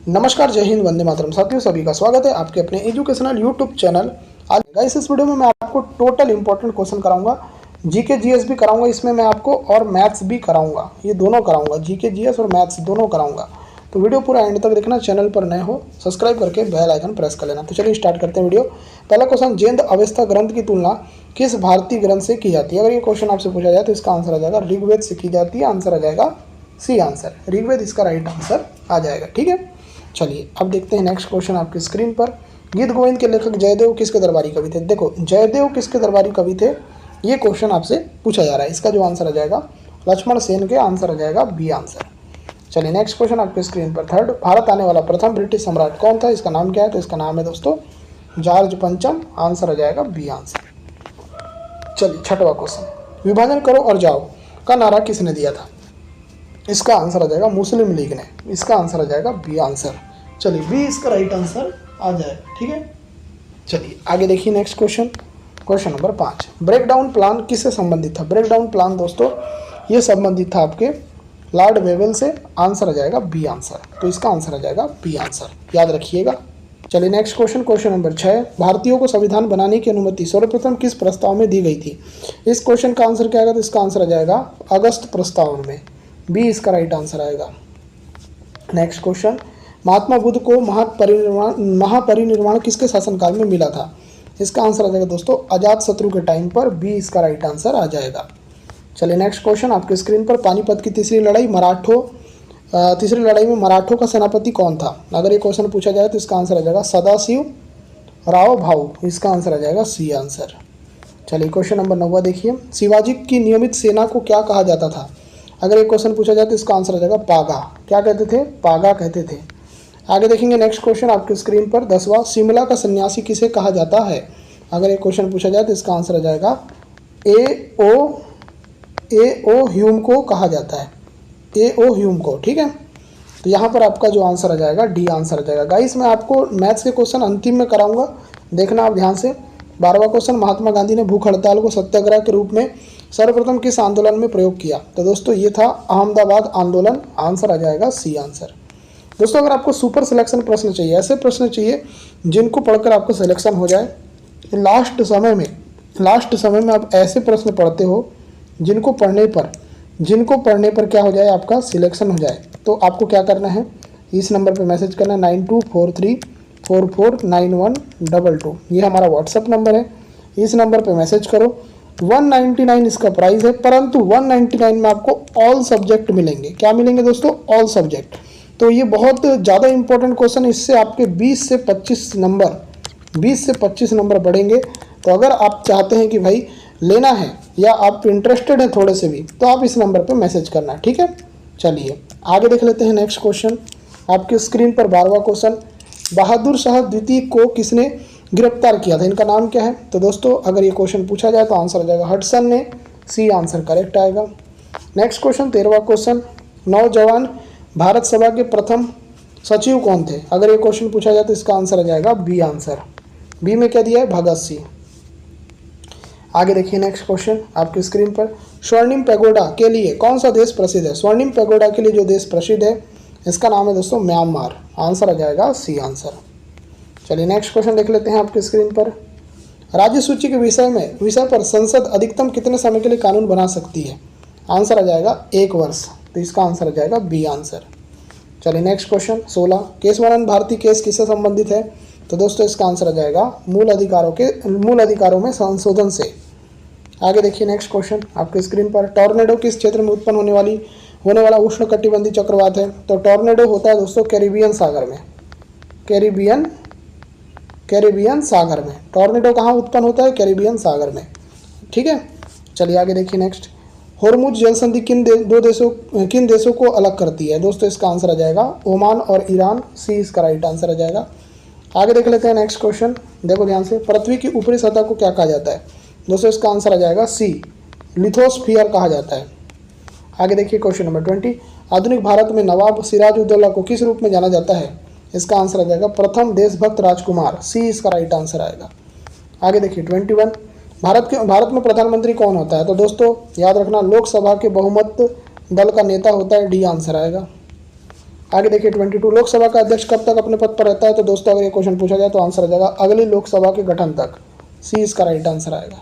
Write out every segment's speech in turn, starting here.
नमस्कार, जय हिंद, वंदे मातरम। साथियों, सभी का स्वागत है आपके अपने एजुकेशनल यूट्यूब चैनल। आज गाइस इस वीडियो में मैं आपको टोटल इंपॉर्टेंट क्वेश्चन कराऊंगा। जीके जीएस भी कराऊंगा इसमें मैं आपको, और मैथ्स भी कराऊंगा। ये दोनों कराऊंगा, जीके जीएस और मैथ्स दोनों कराऊंगा। तो वीडियो पूरा एंड तक देखना। चैनल पर नए हो सब्सक्राइब करके बेल आइकन प्रेस कर लेना। तो चलिए स्टार्ट करते हैं वीडियो। पहला क्वेश्चन, जेंद अवेस्ता ग्रंथ की तुलना किस भारतीय ग्रंथ से की जाती है? अगर ये क्वेश्चन आपसे पूछा जाए तो इसका आंसर आ जाएगा ऋग्वेद से की जाती है। आंसर आ जाएगा सी आंसर, ऋग्वेद इसका राइट आंसर आ जाएगा। ठीक है, चलिए अब देखते हैं नेक्स्ट क्वेश्चन आपकी स्क्रीन पर। गीत गोविंद के लेखक जयदेव किसके दरबारी कवि थे? देखो, जयदेव किसके दरबारी कवि थे, ये क्वेश्चन आपसे पूछा जा रहा है। इसका जो आंसर आ जाएगा लक्ष्मण सेन के। आंसर आ जाएगा बी आंसर। चलिए नेक्स्ट क्वेश्चन आपके स्क्रीन पर। थर्ड, भारत आने वाला प्रथम ब्रिटिश सम्राट कौन था? इसका नाम क्या है? तो इसका नाम है दोस्तों जॉर्ज पंचम। आंसर आ जाएगा बी आंसर। चलिए छठवां क्वेश्चन, विभाजन करो और जाओ का नारा किसने दिया था? इसका आंसर आ जाएगा मुस्लिम लीग ने। इसका आंसर आ जाएगा बी आंसर। चलिए बी इसका राइट आंसर आ जाएगा। ठीक है, चलिए आगे देखिए next question. Question number 5, break down plan किससे संबंधित था? ब्रेक डाउन प्लान दोस्तों ये संबंधित था आपके लॉर्ड वेवेल से। आंसर आ जाएगा बी आंसर। तो इसका आंसर आ जाएगा बी आंसर, याद रखिएगा। चलिए नेक्स्ट क्वेश्चन, क्वेश्चन नंबर 6, भारतीयों को संविधान बनाने की अनुमति सर्वप्रथम किस प्रस्ताव में दी गई थी? इस क्वेश्चन का आंसर क्या आएगा? तो इसका आंसर आ जाएगा अगस्त प्रस्ताव में। बी इसका राइट आंसर आएगा। नेक्स्ट क्वेश्चन, महात्मा बुद्ध को महापरिनिर्वाण किसके शासनकाल में मिला था? इसका आंसर आ जाएगा दोस्तों अजात शत्रु के टाइम पर। बी इसका राइट आंसर आ जाएगा। चलिए नेक्स्ट क्वेश्चन आपके स्क्रीन पर। पानीपत की तीसरी लड़ाई में मराठों का सेनापति कौन था? अगर ये क्वेश्चन पूछा जाए तो इसका आंसर आ जाएगा सदाशिव राव भाऊ। इसका आंसर आ जाएगा सी आंसर। चलिए क्वेश्चन नंबर 9 देखिए, शिवाजी की नियमित सेना को क्या कहा जाता था? अगर एक क्वेश्चन पूछा जाए तो इसका आंसर आ जाएगा पागा। क्या कहते थे? पागा कहते थे। आगे देखेंगे नेक्स्ट क्वेश्चन आपके स्क्रीन पर। 10वां, शिमला का सन्यासी किसे कहा जाता है? अगर एक क्वेश्चन पूछा जाए तो इसका आंसर आ जाएगा ए ओ ह्यूम को कहा जाता है। ए ओ ह्यूम को। ठीक है, तो यहाँ पर आपका जो आंसर आ जाएगा डी आंसर आ जाएगा। गाइस मैं आपको मैथ्स के क्वेश्चन अंतिम में कराऊंगा, देखना आप ध्यान से। 12वां क्वेश्चन, महात्मा गांधी ने भूख हड़ताल को सत्याग्रह के रूप में सर्वप्रथम किस आंदोलन में प्रयोग किया? तो दोस्तों ये था अहमदाबाद आंदोलन। आंसर आ जाएगा सी आंसर। दोस्तों अगर आपको सुपर सिलेक्शन प्रश्न चाहिए, ऐसे प्रश्न चाहिए जिनको पढ़कर आपको सिलेक्शन हो जाए, लास्ट समय में आप ऐसे प्रश्न पढ़ते हो जिनको पढ़ने पर क्या हो जाए, आपका सिलेक्शन हो जाए, तो आपको क्या करना है, इस नंबर पर मैसेज करना है 9243449122। ये हमारा व्हाट्सअप नंबर है। इस नंबर पर मैसेज करो। 199 इसका प्राइस है, परंतु 199 में आपको ऑल सब्जेक्ट मिलेंगे। क्या मिलेंगे दोस्तों? All subject. तो ये बहुत ज़्यादा इंपॉर्टेंट क्वेश्चन, इससे आपके 20 से 25 नंबर बढ़ेंगे। तो अगर आप चाहते हैं कि भाई लेना है या आप इंटरेस्टेड हैं थोड़े से भी, तो आप इस नंबर पे मैसेज करना। ठीक है, चलिए आगे देख लेते हैं नेक्स्ट क्वेश्चन आपके स्क्रीन पर। 12वां क्वेश्चन, बहादुर शाह द्वितीय को किसने गिरफ्तार किया था? इनका नाम क्या है? तो दोस्तों अगर ये क्वेश्चन पूछा जाए तो आंसर आ जाएगा हडसन ने। सी आंसर करेक्ट आएगा। नेक्स्ट क्वेश्चन 13वां क्वेश्चन, नौजवान भारत सभा के प्रथम सचिव कौन थे? अगर ये क्वेश्चन पूछा जाए तो इसका आंसर आ जाएगा बी आंसर। बी में क्या दिया है? भगत सिंह। आगे देखिए नेक्स्ट क्वेश्चन आपकी स्क्रीन पर। स्वर्णिम पैगोडा के लिए कौन सा देश प्रसिद्ध है? स्वर्णिम पैगोडा के लिए जो देश प्रसिद्ध है इसका नाम है दोस्तों म्यांमार। आंसर आ जाएगा सी आंसर। चलिए नेक्स्ट क्वेश्चन देख लेते हैं आपकी स्क्रीन पर। राज्य सूची के विषय पर संसद अधिकतम कितने समय के लिए कानून बना सकती है? आंसर आ जाएगा 1 वर्ष। तो इसका आंसर आ जाएगा बी आंसर। चलिए next question 16, Keshavananda Bharati case किससे संबंधित है? तो दोस्तों इसका आंसर आ जाएगा मूल अधिकारों में संशोधन से। आगे देखिए नेक्स्ट क्वेश्चन आपके स्क्रीन पर। टॉर्नेडो किस क्षेत्र में उत्पन्न होने वाला उष्णकटिबंधीय चक्रवात है? तो टॉर्नेडो होता है दोस्तों कैरिबियन सागर में। कैरिबियन सागर में टॉर्नेडो कहाँ उत्पन्न होता है? कैरिबियन सागर में। ठीक है, चलिए आगे देखिए नेक्स्ट। होर्मुज जल संधि किन देशों को अलग करती है? दोस्तों इसका आंसर आ जाएगा ओमान और ईरान। सी इसका राइट आंसर आ जाएगा। आगे देख लेते हैं नेक्स्ट क्वेश्चन, देखो ध्यान से। पृथ्वी की ऊपरी सतह को क्या कहा जाता है? दोस्तों इसका आंसर आ जाएगा सी, लिथोस्फीयर कहा जाता है। आगे देखिए क्वेश्चन नंबर 20, आधुनिक भारत में नवाब सिराजुद्दौला को किस रूप में जाना जाता है? इसका आंसर आ जाएगा प्रथम देशभक्त राजकुमार। सी इसका राइट आंसर आएगा। आगे देखिए 21, भारत में प्रधानमंत्री कौन होता है? तो दोस्तों याद रखना लोकसभा के बहुमत दल का नेता होता है। डी आंसर आएगा। आगे देखिए 22, लोकसभा का अध्यक्ष कब तक अपने पद पर रहता है? तो दोस्तों अगर ये क्वेश्चन पूछा जाए तो आंसर आ जाएगा अगली लोकसभा के गठन तक। सी इसका राइट आंसर आएगा।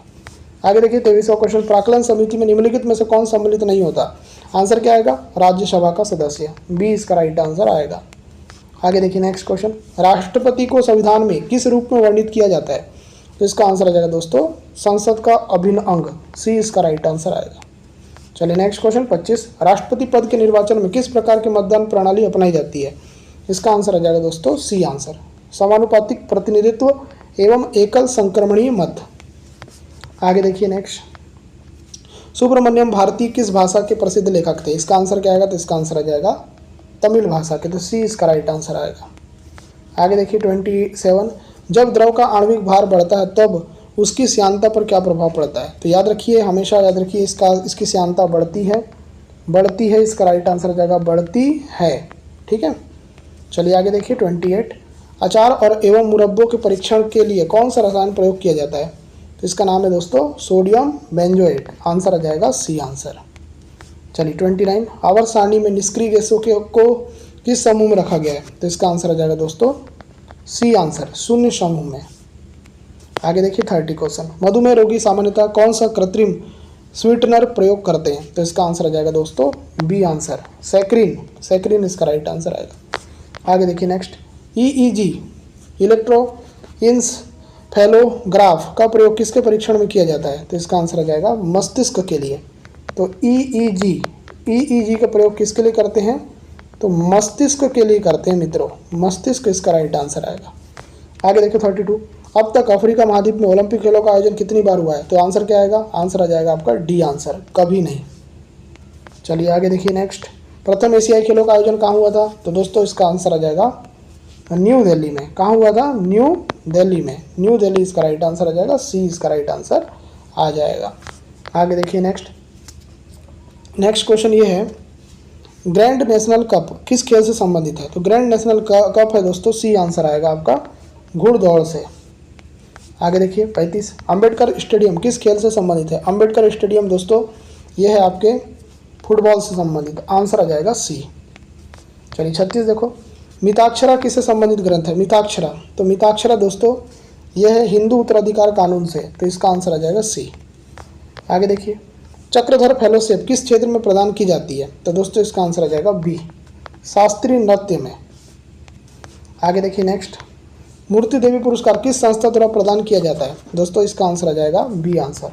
आगे देखिए 23वां क्वेश्चन, प्राक्कलन समिति में निम्नलिखित में से कौन सम्मिलित नहीं होता? आंसर क्या आएगा? राज्यसभा का सदस्य। बी इसका राइट आंसर आएगा। आगे देखिए नेक्स्ट क्वेश्चन, राष्ट्रपति को संविधान में किस रूप में वर्णित किया जाता है? तो इसका आंसर आ जाएगा दोस्तों संसद का अभिन्न अंग। सी इसका राइट आंसर आएगा। चलिए नेक्स्ट क्वेश्चन 25, राष्ट्रपति पद के निर्वाचन में किस प्रकार की मतदान प्रणाली अपनाई जाती है? इसका आंसर आ जाएगा दोस्तों सी आंसर, समानुपातिक प्रतिनिधित्व एवं एकल संक्रमणीय मत। आगे देखिए नेक्स्ट, सुब्रमण्यम भारती किस भाषा के प्रसिद्ध लेखक थे? इसका आंसर क्या आएगा? तो इसका आंसर आ जाएगा तमिल भाषा के। तो सी इसका राइट आंसर आएगा। आगे देखिए 27, जब द्रव का आणविक भार बढ़ता है तब उसकी श्यानता पर क्या प्रभाव पड़ता है? तो याद रखिए, हमेशा याद रखिए, इसकी श्यानता बढ़ती है। इसका राइट आंसर आ जाएगा बढ़ती है। ठीक है, चलिए आगे देखिए 28, अचार और एवं मुरब्बों के परीक्षण के लिए कौन सा रसायन प्रयोग किया जाता है? तो इसका नाम है दोस्तों सोडियम बेंजोएट। आंसर आ जाएगा सी आंसर। चलिए 29, आवर्त सारणी में निष्क्रिय गैसों को किस समूह में रखा गया है? तो इसका आंसर आ जाएगा दोस्तों सी आंसर, शून्य समूह में। आगे देखिए 30 क्वेश्चन, मधुमेह रोगी सामान्यतः कौन सा कृत्रिम स्वीटनर प्रयोग करते हैं? तो इसका आंसर आ जाएगा दोस्तों बी आंसर, सैक्रिन इसका राइट आंसर आएगा। आगे देखिए नेक्स्ट, ईईजी इलेक्ट्रोइंसेफेलोग्राफ का प्रयोग किसके परीक्षण में किया जाता है? तो इसका आंसर आ जाएगा मस्तिष्क के लिए। तो ईईजी का प्रयोग किसके लिए करते हैं? तो मस्तिष्क के लिए करते हैं मित्रों, मस्तिष्क इसका राइट आंसर आएगा। आगे देखिए 32, अब तक अफ्रीका महाद्वीप में ओलंपिक खेलों का आयोजन कितनी बार हुआ है? तो आंसर क्या आएगा? आंसर आ जाएगा आपका डी आंसर, कभी नहीं। चलिए आगे देखिए नेक्स्ट, प्रथम एशियाई खेलों का आयोजन कहाँ हुआ था? तो दोस्तों इसका आंसर आ जाएगा न्यू दिल्ली में। कहाँ हुआ था? न्यू दिल्ली में। न्यू दिल्ली इसका राइट आंसर आ जाएगा, सी इसका राइट आंसर आ जाएगा। आगे देखिए नेक्स्ट क्वेश्चन ये है, ग्रैंड नेशनल कप किस खेल से संबंधित है? तो ग्रैंड नेशनल कप है दोस्तों, सी आंसर आएगा आपका घुड़दौड़ से। आगे देखिए 35, अंबेडकर स्टेडियम किस खेल से संबंधित है? अंबेडकर स्टेडियम दोस्तों ये है आपके फुटबॉल से संबंधित। आंसर आ जाएगा सी। चलिए 36 देखो, मिताक्षरा किससे संबंधित ग्रंथ है? मिताक्षरा, तो मिताक्षरा दोस्तों यह है हिंदू उत्तराधिकार कानून से। तो इसका आंसर आ जाएगा सी। आगे देखिए, चक्रधर फेलोशिप किस क्षेत्र में प्रदान की जाती है? तो दोस्तों इसका आंसर आ जाएगा बी, शास्त्रीय नृत्य में। आगे देखिए नेक्स्ट, मूर्ति देवी पुरस्कार किस संस्था द्वारा प्रदान किया जाता है? दोस्तों इसका आंसर आ जाएगा बी आंसर,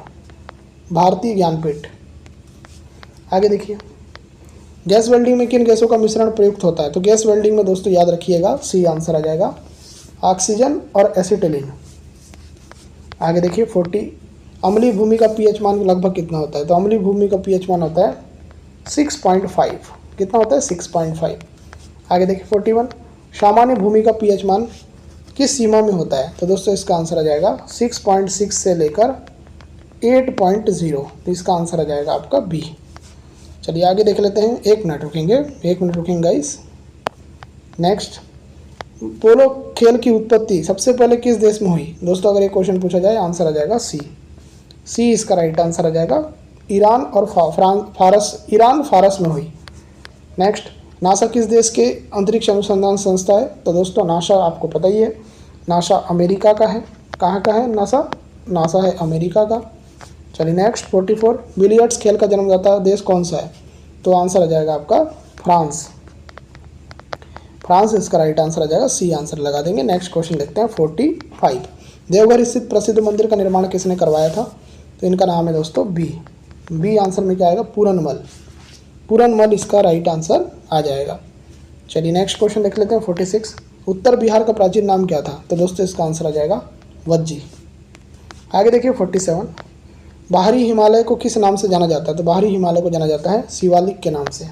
भारतीय ज्ञानपीठ। आगे देखिए, गैस वेल्डिंग में किन गैसों का मिश्रण प्रयुक्त होता है? तो गैस वेल्डिंग में दोस्तों याद रखिएगा सी आंसर आ जाएगा, ऑक्सीजन और एसिटिलीन। आगे देखिए 40, अम्लीय भूमि का पीएच मान लगभग कितना होता है? तो अम्लीय भूमि का पीएच मान होता है 6.5। कितना होता है? 6.5। आगे देखिए 41, सामान्य भूमि का पीएच मान किस सीमा में होता है? तो दोस्तों इसका आंसर आ जाएगा 6.6 से लेकर 8.0। तो इसका आंसर आ जाएगा आपका बी। चलिए आगे देख लेते हैं, 1 मिनट रुकेंगे गाइस। नेक्स्ट, पोलो खेल की उत्पत्ति सबसे पहले किस देश में हुई? दोस्तों अगर ये क्वेश्चन पूछा जाए आंसर आ जाएगा सी इसका राइट आंसर आ जाएगा, ईरान और फारस में हुई। नेक्स्ट, नासा किस देश के अंतरिक्ष अनुसंधान संस्था है? तो दोस्तों नासा आपको पता ही है, नासा अमेरिका का है। कहाँ का है नासा है अमेरिका का। चलिए नेक्स्ट 44, बिलियर्ड्स खेल का जन्मदाता देश कौन सा है? तो आंसर आ जाएगा आपका फ्रांस इसका राइट आंसर आ जाएगा, सी आंसर लगा देंगे। नेक्स्ट क्वेश्चन देखते हैं 45, देवघर स्थित प्रसिद्ध मंदिर का निर्माण किसने करवाया था? तो इनका नाम है दोस्तों बी आंसर में क्या आएगा? पूरनमल इसका राइट आंसर आ जाएगा। चलिए नेक्स्ट क्वेश्चन देख लेते हैं 46, उत्तर बिहार का प्राचीन नाम क्या था? तो दोस्तों इसका आंसर आ जाएगा वज्जी। आगे देखिए 47, बाहरी हिमालय को किस नाम से जाना जाता है? तो बाहरी हिमालय को जाना जाता है शिवालिक के नाम से।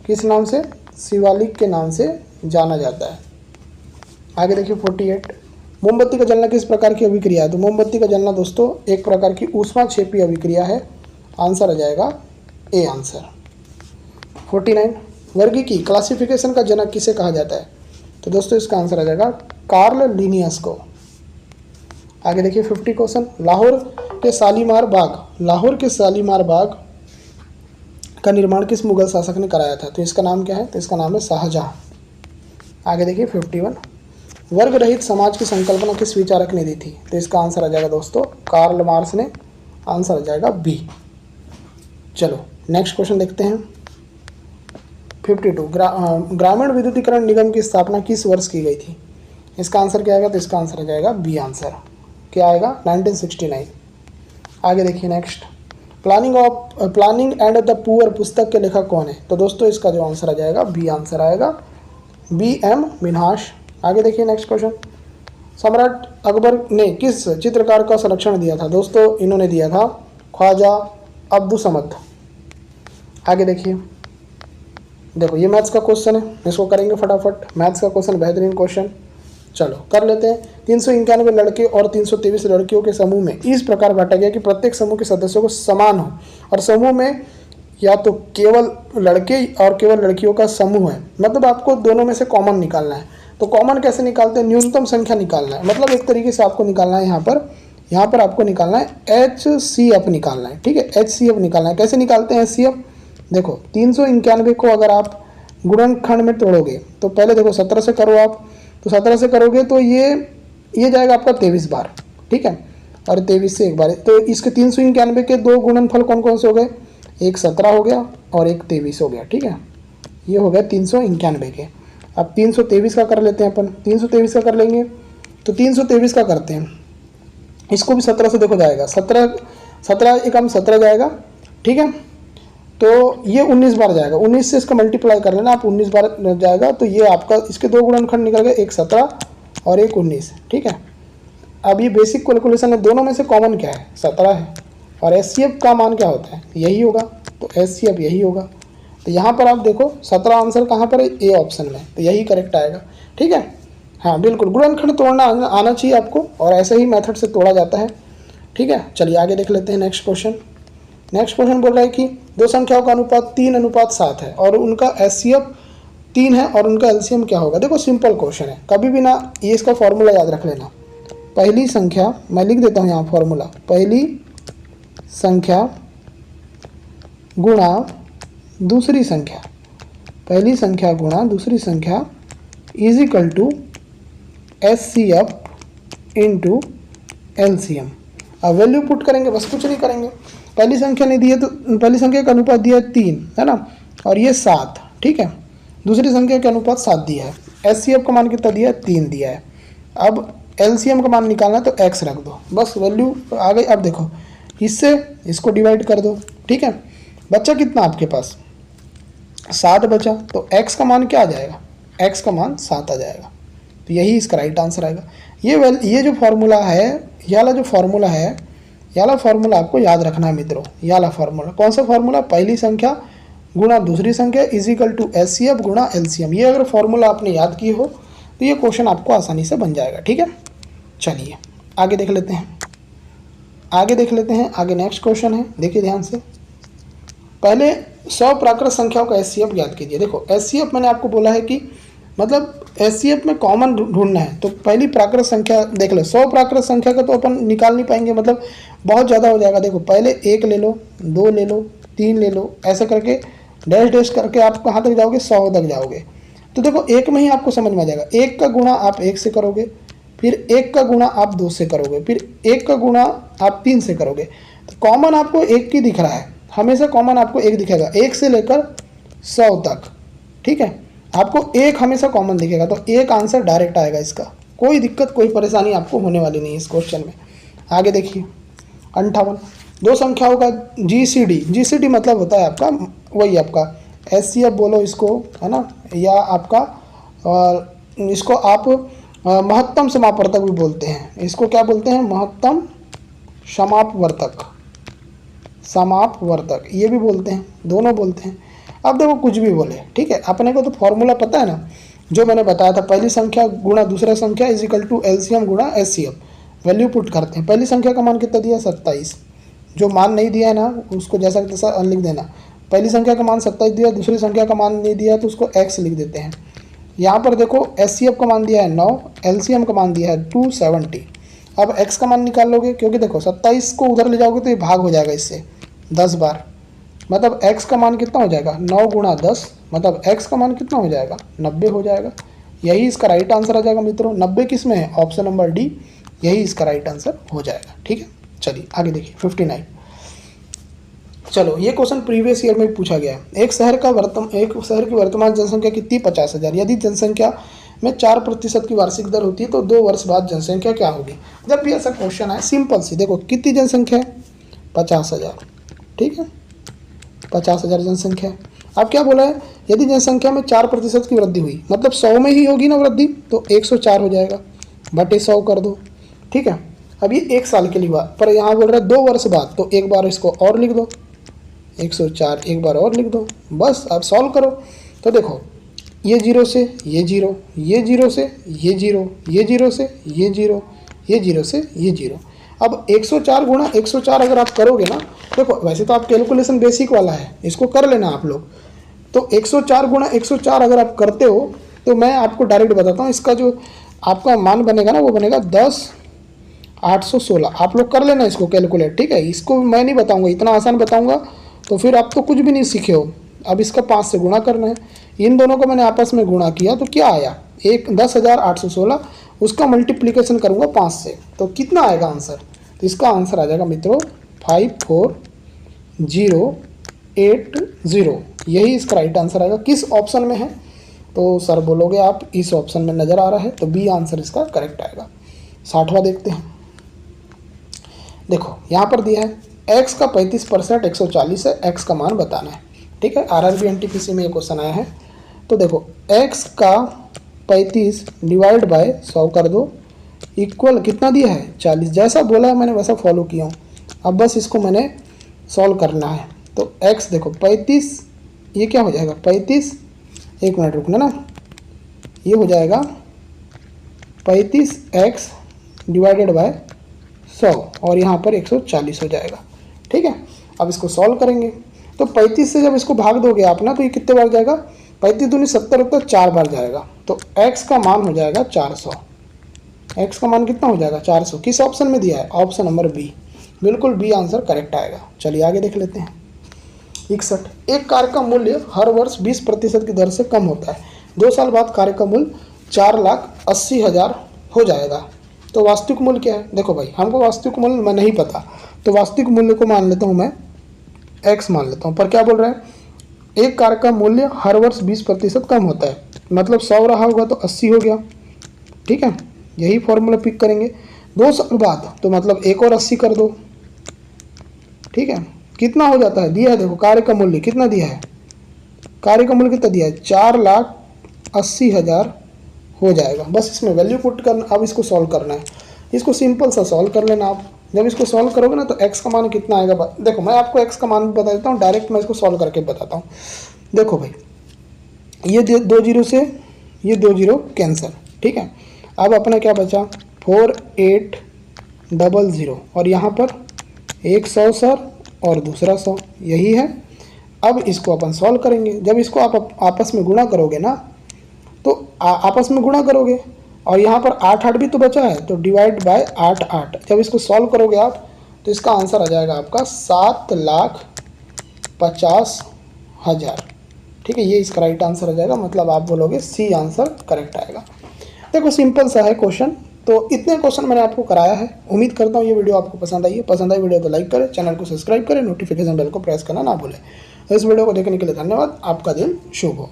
किस नाम से? शिवालिक के नाम से जाना जाता है। आगे देखिए 48, मोमबत्ती का जलना किस प्रकार की अभिक्रिया है? तो मोमबत्ती का जलना दोस्तों एक प्रकार की ऊष्माक्षेपी अभिक्रिया है। आंसर आ जाएगा ए आंसर। 49, वर्गी की क्लासिफिकेशन का जनक किसे कहा जाता है? तो दोस्तों इसका आंसर आ जाएगा कार्ल लिनियस को। आगे देखिए 50 क्वेश्चन, लाहौर के शालीमार बाग का निर्माण किस मुगल शासक ने कराया था? तो इसका नाम क्या है? तो इसका नाम है शाहजहां। आगे देखिए 51, वर्ग रहित समाज की संकल्पना किस विचारक ने दी थी? तो इसका आंसर आ जाएगा दोस्तों कार्ल मार्क्स ने। आंसर आ जाएगा बी। चलो नेक्स्ट क्वेश्चन देखते हैं 52, ग्रामीण विद्युतीकरण निगम की स्थापना किस वर्ष की गई थी? इसका आंसर क्या आएगा? तो इसका आंसर आ जाएगा बी आंसर। क्या आएगा? 1969। आगे देखिए next, planning and the poor पुस्तक के लेखक कौन है? तो दोस्तों इसका जो आंसर आ जाएगा बी आंसर आएगा, बी एम मिन्हास। आगे देखिए नेक्स्ट क्वेश्चन, सम्राट अकबर ने किस चित्रकार का संरक्षण दिया था? दोस्तों इन्होंने दिया था ख्वाजा अब्दुल समद। आगे देखिए, देखो ये मैथ्स का क्वेश्चन है, इसको करेंगे फटाफट। मैथ्स का क्वेश्चन बेहतरीन क्वेश्चन, चलो कर लेते हैं। 391 लड़के और 323 लड़कियों के समूह में इस प्रकार बांटा गया कि प्रत्येक समूह के सदस्यों को समान हो, और समूह में या तो केवल लड़के और केवल लड़कियों का समूह है, मतलब आपको दोनों में से कॉमन निकालना है। तो कॉमन कैसे निकालते हैं? न्यूनतम संख्या निकालना है, मतलब एक तरीके से आपको निकालना है यहाँ पर आपको निकालना है HCF निकालना है, ठीक है। HCF निकालना है। कैसे निकालते हैं HCF? देखो 391 को अगर आप गुणनखंड में तोड़ोगे तो पहले देखो 17 से करो आप, तो 17 से करोगे तो ये जाएगा आपका 23 बार, ठीक है, और 23 से एक बार। तो इसके 391 के दो गुणनफल कौन कौन से हो गए? एक 17 हो गया और एक 23 हो गया, ठीक है। ये हो गया 391 के। अब 323 का कर लेते हैं अपन, 323 का कर लेंगे। तो 323 का करते हैं, इसको भी 17 से देखो जाएगा, 17 एकम 17 जाएगा, ठीक है। तो ये 19 बार जाएगा, 19 से इसका मल्टीप्लाई कर लेना आप, 19 बार जाएगा। तो ये आपका इसके दो गुणनखंड निकल गए, एक 17 और एक 19, ठीक है। अब ये बेसिक कैलकुलेशन है, दोनों में से कॉमन क्या है? 17 है। और HCF का मान क्या होता है? यही होगा, तो HCF यही होगा। तो यहाँ पर आप देखो 17 आंसर कहाँ पर है? ए ऑप्शन में, तो यही करेक्ट आएगा, ठीक है। हाँ बिल्कुल, गुणनखंड तोड़ना आना चाहिए आपको, और ऐसे ही मेथड से तोड़ा जाता है, ठीक है। चलिए आगे देख लेते हैं नेक्स्ट क्वेश्चन। नेक्स्ट क्वेश्चन बोल रहा है कि दो संख्याओं का अनुपात 3:7 है और उनका HCF 3 है और उनका LCM क्या होगा? देखो सिंपल क्वेश्चन है, कभी भी ना ये इसका फॉर्मूला याद रख लेना। पहली संख्या, मैं लिख देता हूँ यहाँ फॉर्मूला, पहली संख्या गुणा दूसरी संख्या, पहली संख्या गुणा दूसरी संख्या is equal to HCF into LCM। अब वैल्यू पुट करेंगे, बस कुछ नहीं करेंगे। पहली संख्या नहीं दी है तो पहली संख्या का अनुपात दिया है 3, है ना, और ये 7, ठीक है। दूसरी संख्या का अनुपात 7 दिया है, HCF का मान कितना दिया है? 3 दिया है। अब LCM का मान निकालना है तो x रख दो, बस वैल्यू आ गई। अब देखो इससे इसको डिवाइड कर दो, ठीक है। बच्चा कितना आपके पास? 7 बचा, तो x का मान क्या आ जाएगा? x का मान 7 आ जाएगा, तो यही इसका राइट आंसर आएगा। ये जो फॉर्मूला है, ये वाला जो फॉर्मूला है, ये वाला फॉर्मूला आपको याद रखना है मित्रों। ये वाला फॉर्मूला कौन सा फॉर्मूला? पहली संख्या गुणा दूसरी संख्या इज इक्वल टू HCF गुणा LCM। ये अगर फॉर्मूला आपने याद की हो तो ये क्वेश्चन आपको आसानी से बन जाएगा, ठीक है। चलिए आगे देख लेते हैं, आगे नेक्स्ट क्वेश्चन है, देखिए ध्यान से। पहले 100 प्राकृत संख्याओं का HCF ज्ञात कीजिए। देखो HCF मैंने आपको बोला है कि मतलब HCF में कॉमन ढूंढना है, तो पहली प्राकृत संख्या देख लो। 100 प्राकृत संख्या का तो अपन निकाल नहीं पाएंगे, मतलब बहुत ज़्यादा हो जाएगा। देखो पहले 1 ले लो, 2 ले लो, 3 ले लो, ऐसे करके डैश डैश करके आप कहाँ तक जाओगे? 100 तक जाओगे। तो देखो एक में ही आपको समझ में आ जाएगा, 1 का गुणा आप 1 से करोगे, फिर 1 का गुणा आप 2 से करोगे, फिर 1 का गुणा आप 3 से करोगे। तो कॉमन आपको 1 की दिख रहा है, हमेशा कॉमन आपको 1 दिखेगा, 1 से लेकर 100 तक, ठीक है। आपको 1 हमेशा कॉमन दिखेगा, तो 1 आंसर डायरेक्ट आएगा इसका। कोई दिक्कत कोई परेशानी आपको होने वाली नहीं इस क्वेश्चन में। आगे देखिए 58, दो संख्याओं का GCD मतलब होता है आपका वही आपका HCF बोलो इसको, है ना, या आपका इसको आप महत्तम समापवर्तक भी बोलते हैं। इसको क्या बोलते हैं? महत्तम समापवर्तक ये भी बोलते हैं, दोनों बोलते हैं। अब देखो कुछ भी बोले, ठीक है, अपने को तो फॉर्मूला पता है ना, जो मैंने बताया था, पहली संख्या गुणा दूसरा संख्या इज इक्वल टू LCM गुणा HCF। वैल्यू पुट करते हैं। पहली संख्या का मान कितना दिया? 27। जो मान नहीं दिया है ना उसको जैसा कि तैसा लिख देना। पहली संख्या का मान 27 दिया, दूसरी संख्या का मान नहीं दिया तो उसको x लिख देते हैं। यहाँ पर देखो HCF का मान दिया है 9, LCM का मान दिया है 270। अब x का मान निकाल लोगे, क्योंकि देखो 27 को उधर ले जाओगे तो ये भाग हो जाएगा इससे 10 बार, मतलब x का मान कितना हो जाएगा 9 गुणा 10, मतलब x का मान कितना हो जाएगा 90 हो जाएगा। यही इसका राइट आंसर आ जाएगा मित्रों। 90 किस में है, ऑप्शन नंबर डी, यही इसका राइट आंसर हो जाएगा। ठीक है, चलिए आगे देखिए 59। चलो ये क्वेश्चन प्रीवियस ईयर में पूछा गया है। एक शहर की वर्तमान जनसंख्या कितनी 50,000। यदि जनसंख्या में 4% की वार्षिक दर होती है तो 2 वर्ष बाद जनसंख्या क्या होगी। जब भी ऐसा क्वेश्चन आए सिंपल सी, देखो कितनी जनसंख्या है 50,000, ठीक है 50,000 जनसंख्या है। अब क्या बोला है, यदि जनसंख्या में 4% की वृद्धि हुई, मतलब 100 में ही होगी ना वृद्धि, तो 104 हो जाएगा, बटे 100 कर दो। ठीक है, अब ये 1 साल के लिए हुआ, पर यहाँ बोल रहा है 2 वर्ष बाद, तो एक बार इसको और लिख दो, 104 एक बार और लिख दो, बस। अब सॉल्व करो तो देखो ये 0 से ये 0, ये 0 से ये 0, ये 0 से ये 0, ये 0 से ये 0। अब 104 गुणा 104 अगर आप करोगे ना, देखो वैसे तो आप कैलकुलेशन बेसिक वाला है, इसको कर लेना आप लोग। तो 104 गुणा 104 अगर आप करते हो तो मैं आपको डायरेक्ट बताता हूँ, इसका जो आपका मान बनेगा ना वो बनेगा 10,816। आप लोग कर लेना इसको कैलकुलेट, ठीक है। इसको मैं नहीं बताऊँगा, इतना आसान बताऊँगा तो फिर आप तो कुछ भी नहीं सीखे हो। अब इसका 5 से गुणा करना है, इन दोनों को मैंने आपस में गुणा किया तो क्या आया 10,816, उसका मल्टीप्लिकेशन करूँगा 5 से तो कितना आएगा आंसर। तो इसका आंसर आ जाएगा मित्रों 54080, यही इसका राइट आंसर आएगा। किस ऑप्शन में है तो सर बोलोगे आप इस ऑप्शन में नज़र आ रहा है, तो बी आंसर इसका करेक्ट आएगा। 60वां देखते हैं। देखो यहाँ पर दिया है x का 35% 140 है, x का मान बताना है, ठीक है। आरआरबी एनटीपीसी में ये क्वेश्चन आया है। तो देखो x का 35 डिवाइड बाय 100 कर दो, इक्वल कितना दिया है 40। जैसा बोला है मैंने वैसा फॉलो किया हूँ। अब बस इसको मैंने सॉल्व करना है। तो x देखो 35, ये क्या हो जाएगा 35, एक मिनट रुकना ना, ये हो जाएगा 35x डिवाइडेड बाय 100 और यहाँ पर 140 हो जाएगा, ठीक है। अब इसको सॉल्व करेंगे तो 35 से जब इसको भाग दोगे आप ना, तो ये कितने बार जाएगा, 35 दूनी 70 होता है, 4 बार जाएगा। तो x का मान हो जाएगा 400, x का मान कितना हो जाएगा 400। किस ऑप्शन में दिया है, ऑप्शन नंबर बी, बिल्कुल बी आंसर करेक्ट आएगा। चलिए आगे देख लेते हैं। 61, एक कार का मूल्य हर वर्ष 20% की दर से कम होता है, 2 साल बाद कार का मूल्य 4,80,000 हो जाएगा, तो वास्तविक मूल्य क्या है। देखो भाई हमको वास्तविक मूल्य मैं नहीं पता, तो वास्तविक मूल्य को मान लेता हूँ मैं x मान लेता हूँ। पर क्या बोल रहा है, एक कार का मूल्य हर वर्ष 20% कम होता है, मतलब 100 रहा होगा तो 80 हो गया, ठीक है। यही फॉर्मूला पिक करेंगे। 2 साल बाद तो मतलब एक और 80 कर दो, ठीक है। कितना हो जाता है, दिया है देखो कार्य का मूल्य कितना दिया है, कार्य का मूल्य कितना दिया है 4,80,000 हो जाएगा। बस इसमें वैल्यू पुट करना। अब इसको सॉल्व करना है, इसको सिंपल सा सॉल्व कर लेना आप। जब इसको सॉल्व करोगे ना तो x का मान कितना आएगा, देखो मैं आपको x का मान बता देता हूँ, डायरेक्ट मैं इसको सॉल्व करके बताता हूँ। देखो भाई ये 2 जीरो से ये 2 जीरो कैंसिल, ठीक है। अब अपना क्या बचा 4800 और यहाँ पर एक 100 सर और दूसरा 100, यही है। अब इसको अपन सॉल्व करेंगे। जब इसको आप आपस में गुणा करोगे ना, तो आपस में गुणा करोगे और यहाँ पर 8 भी तो बचा है, तो डिवाइड बाय 8। जब इसको सॉल्व करोगे आप तो इसका आंसर आ जाएगा आपका 7,50,000, ठीक है। ये इसका राइट आंसर आ जाएगा, मतलब आप बोलोगे सी आंसर करेक्ट आएगा। देखो सिंपल सा है क्वेश्चन। तो इतने क्वेश्चन मैंने आपको कराया है। उम्मीद करता हूँ ये वीडियो आपको पसंद आई है। पसंद आई वीडियो को लाइक करें, चैनल को सब्सक्राइब करें, नोटिफिकेशन बेल को प्रेस करना ना भूलें। इस वीडियो को देखने के लिए धन्यवाद। आपका दिन शुभ हो।